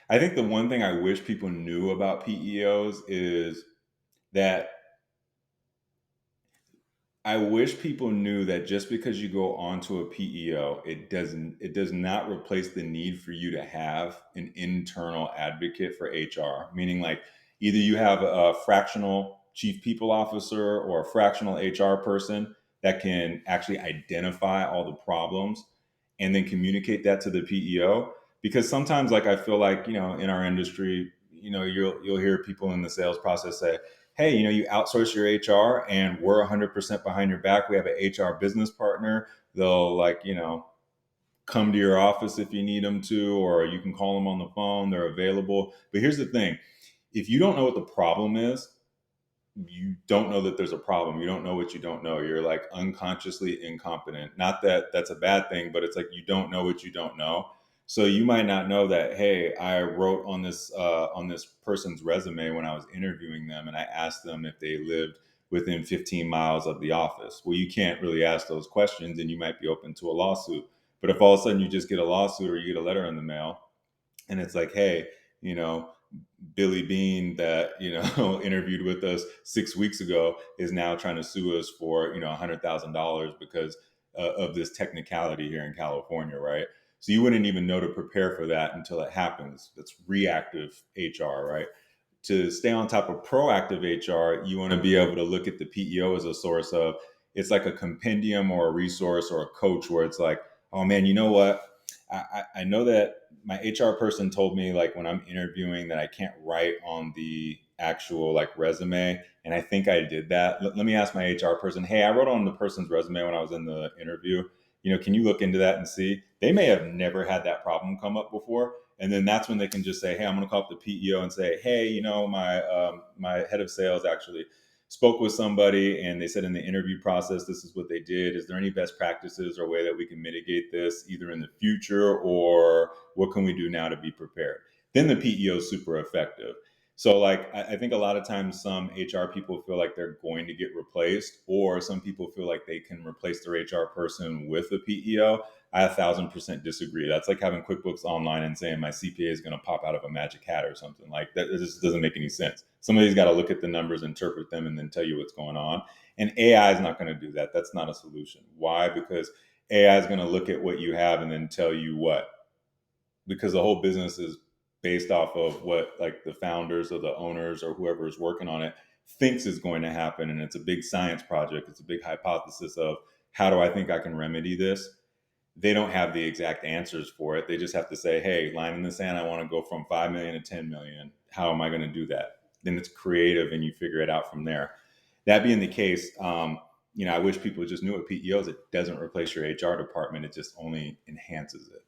I think the one thing I wish people knew about PEOs is that I wish people knew that just because you go onto a PEO, it does not replace the need for you to have an internal advocate for HR. Meaning, like, either you have a fractional chief people officer or a fractional HR person that can actually identify all the problems and then communicate that to the PEO. Because sometimes, like, I feel like, in our industry, you'll hear people in the sales process say, hey, you outsource your HR and we're 100% behind your back. We have an HR business partner. They'll, like, come to your office if you need them to, or you can call them on the phone. They're available. But here's the thing. If you don't know what the problem is, you don't know that there's a problem. You don't know what you don't know. You're, like, unconsciously incompetent. Not that that's a bad thing, but it's like you don't know what you don't know. So you might not know that, hey, I wrote on this person's resume when I was interviewing them, and I asked them if they lived within 15 miles of the office. Well, you can't really ask those questions, and you might be open to a lawsuit. But if all of a sudden you just get a lawsuit or you get a letter in the mail, and it's like, hey, you know, Billy Bean that interviewed with us 6 weeks ago is now trying to sue us for $100,000 because of this technicality here in California, right? So you wouldn't even know to prepare for that until it happens. That's reactive HR, right? To stay on top of proactive HR, you want to be able to look at the PEO as a source of, it's like a compendium or a resource or a coach where it's like, oh man, you know what? I know that my HR person told me, like, when I'm interviewing that I can't write on the actual, like, resume. And I think I did that. Let me ask my HR person, hey, I wrote on the person's resume when I was in the interview. Can you look into that and see? They may have never had that problem come up before. And then that's when they can just say, hey, I'm going to call up the PEO and say, hey, my head of sales actually spoke with somebody and they said in the interview process, this is what they did. Is there any best practices or way that we can mitigate this either in the future, or what can we do now to be prepared? Then the PEO is super effective. So, like, I think a lot of times some HR people feel like they're going to get replaced, or some people feel like they can replace their HR person with a PEO. I 1,000% disagree. That's like having QuickBooks Online and saying my CPA is going to pop out of a magic hat or something like that. It just doesn't make any sense. Somebody's got to look at the numbers, interpret them, and then tell you what's going on. And AI is not going to do that. That's not a solution. Why? Because AI is going to look at what you have and then tell you what. Because the whole business is based off of what, like, the founders or the owners or whoever is working on it thinks is going to happen. And it's a big science project. It's a big hypothesis of how do I think I can remedy this? They don't have the exact answers for it. They just have to say, hey, line in the sand, I want to go from 5 million to 10 million. How am I going to do that? Then it's creative and you figure it out from there. That being the case, I wish people just knew what PEO is. It doesn't replace your HR department. It just only enhances it.